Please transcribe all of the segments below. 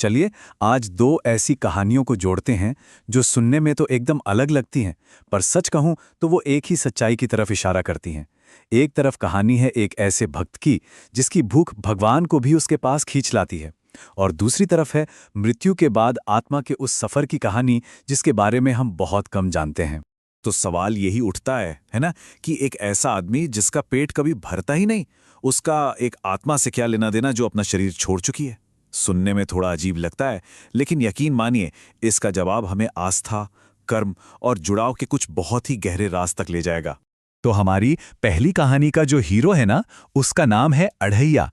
चलिए आज दो ऐसी कहानियों को जोड़ते हैं जो सुनने में तो एकदम अलग लगती हैं, पर सच कहूं तो वो एक ही सच्चाई की तरफ इशारा करती हैं। एक तरफ कहानी है एक ऐसे भक्त की जिसकी भूख भगवान को भी उसके पास खींच लाती है, और दूसरी तरफ है मृत्यु के बाद आत्मा के उस सफर की कहानी जिसके बारे में हम बहुत कम जानते हैं। तो सवाल यही उठता है ना, कि एक ऐसा आदमी जिसका पेट कभी भरता ही नहीं, उसका एक आत्मा से क्या लेना देना जो अपना शरीर छोड़ चुकी है। सुनने में थोड़ा अजीब लगता है, लेकिन यकीन मानिए इसका जवाब हमें आस्था, कर्म और जुड़ाव के कुछ बहुत ही गहरे राज तक ले जाएगा। तो हमारी पहली कहानी का जो हीरो है ना, उसका नाम है अढ़ैया।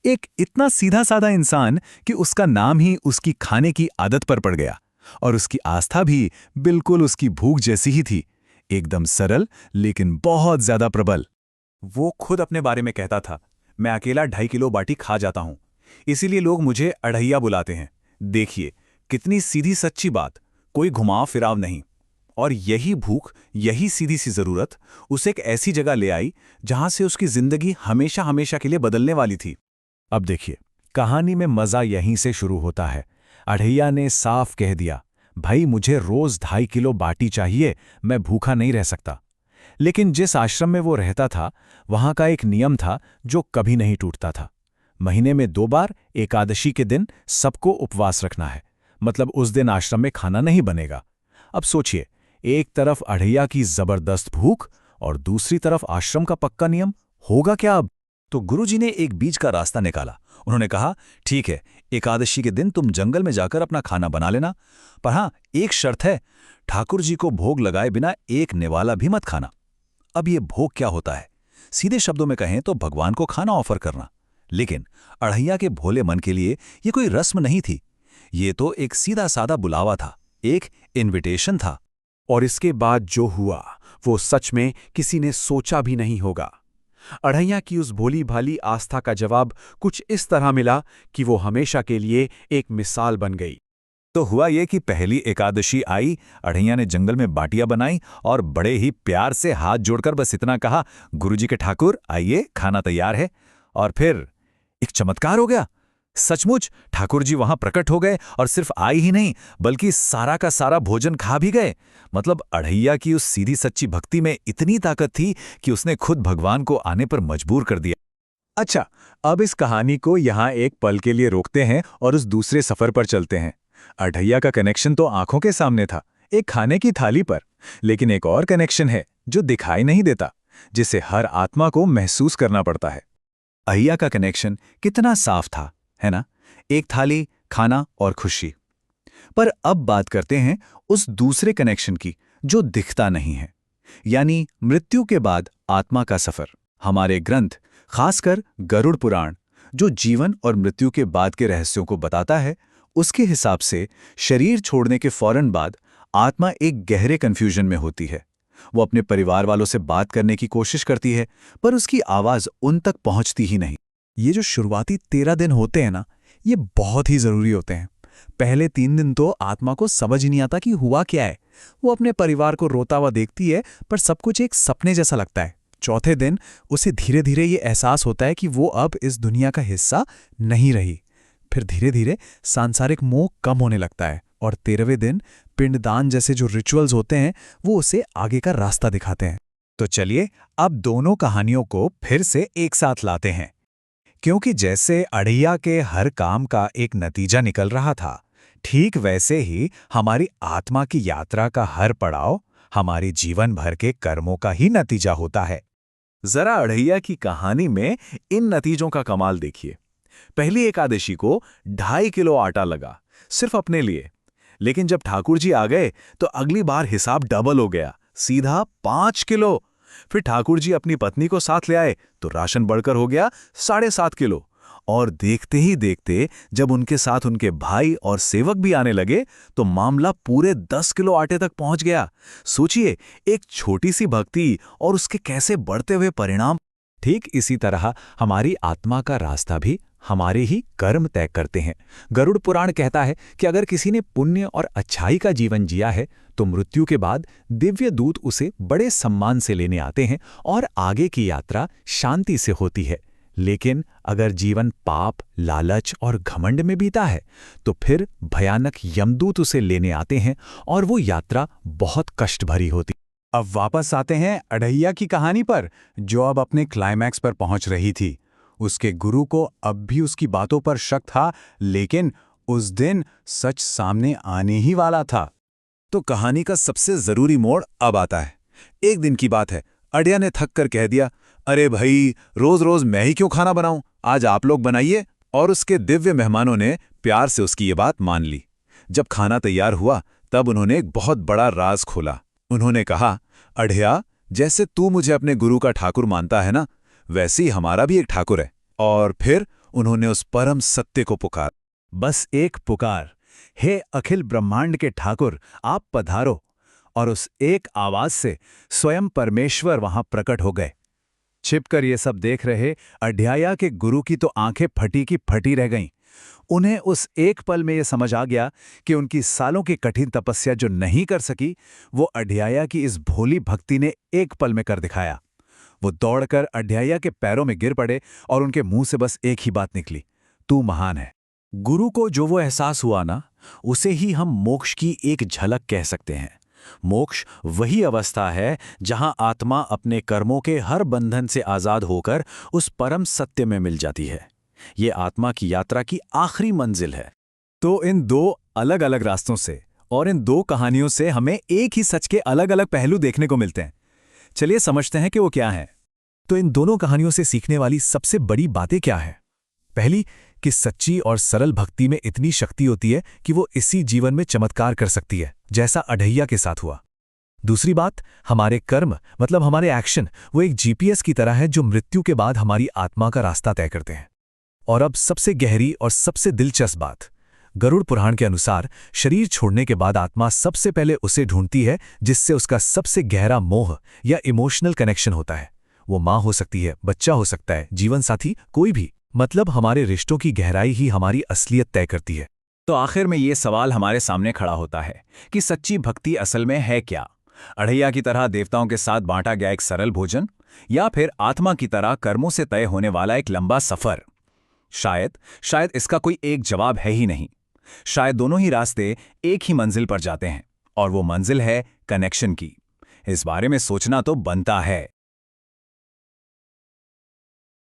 एक इतना सीधा साधा इंसान कि उसका नाम ही उसकी खाने की आदत पर पड़ गया, और उसकी आस्था भी बिल्कुल उसकी भूख जैसी ही थी, एकदम सरल लेकिन बहुत ज्यादा प्रबल। वो खुद अपने बारे में कहता था, मैं अकेला 2.5 किलो बाटी खा जाता हूं, इसीलिए लोग मुझे अढ़ैया बुलाते हैं। देखिए कितनी सीधी सच्ची बात, कोई घुमाव फिराव नहीं। और यही भूख, यही सीधी सी जरूरत उसे एक ऐसी जगह ले आई जहां से उसकी जिंदगी हमेशा हमेशा के लिए बदलने वाली थी। अब देखिए कहानी में मजा यहीं से शुरू होता है। अढ़ैया ने साफ कह दिया, भाई मुझे रोज 2.5 किलो बाटी चाहिए, मैं भूखा नहीं रह सकता। लेकिन जिस आश्रम में वो रहता था वहां का एक नियम था जो कभी नहीं टूटता था। महीने में 2 बार एकादशी के दिन सबको उपवास रखना है, मतलब उस दिन आश्रम में खाना नहीं बनेगा। अब सोचिए, एक तरफ अढ़ैया की जबरदस्त भूख और दूसरी तरफ आश्रम का पक्का नियम, होगा क्या अब? तो गुरुजी ने एक बीच का रास्ता निकाला। उन्होंने कहा, ठीक है, एकादशी के दिन तुम जंगल में जाकर अपना खाना बना लेना, पर हाँ एक शर्त है, ठाकुर जी को भोग लगाए बिना एक निवाला भी मत खाना। अब ये भोग क्या होता है? सीधे शब्दों में कहें तो भगवान को खाना ऑफर करना। लेकिन अढ़ैया के भोले मन के लिए ये कोई रस्म नहीं थी, ये तो एक सीधा सादा बुलावा था, एक इनविटेशन था। और इसके बाद जो हुआ वो सच में किसी ने सोचा भी नहीं होगा। अढ़ैया की उस भोली भाली आस्था का जवाब कुछ इस तरह मिला कि वो हमेशा के लिए एक मिसाल बन गई। तो हुआ ये कि पहली एकादशी आई, अढ़ैया ने जंगल में बाटियां बनाई और बड़े ही प्यार से हाथ जोड़कर बस इतना कहा, गुरुजी के ठाकुर आइए, खाना तैयार है। और फिर एक चमत्कार हो गया। सचमुच ठाकुर जी वहां प्रकट हो गए, और सिर्फ आई ही नहीं बल्कि सारा का सारा भोजन खा भी गए। मतलब अढ़ैया की उस सीधी सच्ची भक्ति में इतनी ताकत थी कि उसने खुद भगवान को आने पर मजबूर कर दिया। अच्छा, अब इस कहानी को यहां एक पल के लिए रोकते हैं और उस दूसरे सफर पर चलते हैं। अढ़ैया का कनेक्शन तो आंखों के सामने था, एक खाने की थाली पर, लेकिन एक और कनेक्शन है जो दिखाई नहीं देता, जिसे हर आत्मा को महसूस करना पड़ता है। अढ़ैया का कनेक्शन कितना साफ था, है ना? एक थाली, खाना और खुशी। पर अब बात करते हैं उस दूसरे कनेक्शन की जो दिखता नहीं है, यानी मृत्यु के बाद आत्मा का सफर। हमारे ग्रंथ, खासकर गरुड़ पुराण, जो जीवन और मृत्यु के बाद के रहस्यों को बताता है, उसके हिसाब से शरीर छोड़ने के फौरन बाद आत्मा एक गहरे कंफ्यूजन में होती है। वो अपने परिवार वालों से बात करने की कोशिश करती है, पर उसकी आवाज उन तक पहुंचती ही नहीं। ये जो शुरुआती 13 दिन होते हैं ना, ये बहुत ही जरूरी होते हैं। पहले 3 दिन तो आत्मा को समझ ही नहीं आता कि हुआ क्या है। वो अपने परिवार को रोता हुआ देखती है, पर सब कुछ एक सपने जैसा लगता है। चौथे दिन उसे धीरे धीरे ये एहसास होता है कि वो अब इस दुनिया का हिस्सा नहीं रही। फिर धीरे धीरे सांसारिक मोह कम होने लगता है, और 13वें दिन पिंडदान जैसे जो रिचुअल्स होते हैं वो उसे आगे का रास्ता दिखाते हैं। तो चलिए अब दोनों कहानियों को फिर से एक साथ लाते हैं, क्योंकि जैसे अढ़ैया के हर काम का एक नतीजा निकल रहा था, ठीक वैसे ही हमारी आत्मा की यात्रा का हर पड़ाव हमारी जीवन भर के कर्मों का ही नतीजा होता है। जरा अढ़ैया की कहानी में इन नतीजों का कमाल देखिए। पहली एकादशी को 2.5 किलो आटा लगा, सिर्फ अपने लिए। लेकिन जब ठाकुर जी आ गए तो अगली बार हिसाब डबल हो गया, सीधा 5 किलो। फिर ठाकुर जी अपनी पत्नी को साथ ले आए तो राशन बढ़कर हो गया 7.5 किलो। और देखते ही देखते जब उनके साथ उनके भाई और सेवक भी आने लगे तो मामला पूरे 10 किलो आटे तक पहुंच गया। सोचिए, एक छोटी सी भक्ति और उसके कैसे बढ़ते हुए परिणाम। ठीक इसी तरह हमारी आत्मा का रास्ता भी हमारे ही कर्म तय करते हैं। गरुड़ पुराण कहता है कि अगर किसी ने पुण्य और अच्छाई का जीवन जिया है तो मृत्यु के बाद दिव्य दूत उसे बड़े सम्मान से लेने आते हैं और आगे की यात्रा शांति से होती है। लेकिन अगर जीवन पाप, लालच और घमंड में बीता है तो फिर भयानक यमदूत उसे लेने आते हैं और वो यात्रा बहुत कष्ट भरी होती। अब वापस आते हैं अढ़ैया की कहानी पर, जो अब अपने क्लाइमैक्स पर पहुंच रही थी। उसके गुरु को अब भी उसकी बातों पर शक था, लेकिन उस दिन सच सामने आने ही वाला था। तो कहानी का सबसे जरूरी मोड़ अब आता है। एक दिन की बात है, अढ़ैया ने थक कर कह दिया, अरे भाई, रोज रोज मैं ही क्यों खाना बनाऊं, आज आप लोग बनाइए। और उसके दिव्य मेहमानों ने प्यार से उसकी ये बात मान ली। जब खाना तैयार हुआ तब उन्होंने एक बहुत बड़ा राज खोला। उन्होंने कहा, अढ़ैया, जैसे तू मुझे अपने गुरु का ठाकुर मानता है ना, वैसे ही हमारा भी एक ठाकुर है। और फिर उन्होंने उस परम सत्य को पुकार, बस एक पुकार, हे अखिल ब्रह्मांड के ठाकुर, आप पधारो। और उस एक आवाज से स्वयं परमेश्वर वहां प्रकट हो गए। छिपकर ये सब देख रहे अढ़ैया के गुरु की तो आंखें फटी की फटी रह गईं। उन्हें उस एक पल में यह समझ आ गया कि उनकी सालों की कठिन तपस्या जो नहीं कर सकी, वो अढ़ैया की इस भोली भक्ति ने एक पल में कर दिखाया। वो दौड़कर अढ़ैया के पैरों में गिर पड़े और उनके मुंह से बस एक ही बात निकली, तू महान है। गुरु को जो वो एहसास हुआ ना, उसे ही हम मोक्ष की एक झलक कह सकते हैं। मोक्ष वही अवस्था है जहां आत्मा अपने कर्मों के हर बंधन से आजाद होकर उस परम सत्य में मिल जाती है। ये आत्मा की यात्रा की आखिरी मंजिल है। तो इन दो अलग अलग रास्तों से और इन दो कहानियों से हमें एक ही सच के अलग अलग पहलू देखने को मिलते हैं। चलिए समझते हैं कि वो क्या है। तो इन दोनों कहानियों से सीखने वाली सबसे बड़ी बातें क्या हैं? पहली, कि सच्ची और सरल भक्ति में इतनी शक्ति होती है कि वो इसी जीवन में चमत्कार कर सकती है, जैसा अढ़ैया के साथ हुआ। दूसरी बात, हमारे कर्म मतलब हमारे एक्शन वो एक जीपीएस की तरह है जो मृत्यु के बाद हमारी आत्मा का रास्ता तय करते हैं। और अब सबसे गहरी और सबसे दिलचस्प बात, गरुड़ पुराण के अनुसार शरीर छोड़ने के बाद आत्मा सबसे पहले उसे ढूंढती है जिससे उसका सबसे गहरा मोह या इमोशनल कनेक्शन होता है। वो माँ हो सकती है, बच्चा हो सकता है, जीवन साथी, कोई भी। मतलब हमारे रिश्तों की गहराई ही हमारी असलियत तय करती है। तो आखिर में ये सवाल हमारे सामने खड़ा होता है कि सच्ची भक्ति असल में है क्या? अढ़ैया की तरह देवताओं के साथ बांटा गया एक सरल भोजन, या फिर आत्मा की तरह कर्मों से तय होने वाला एक लंबा सफर? शायद इसका कोई एक जवाब है ही नहीं। शायद दोनों ही रास्ते एक ही मंजिल पर जाते हैं, और वो मंजिल है कनेक्शन की। इस बारे में सोचना तो बनता है।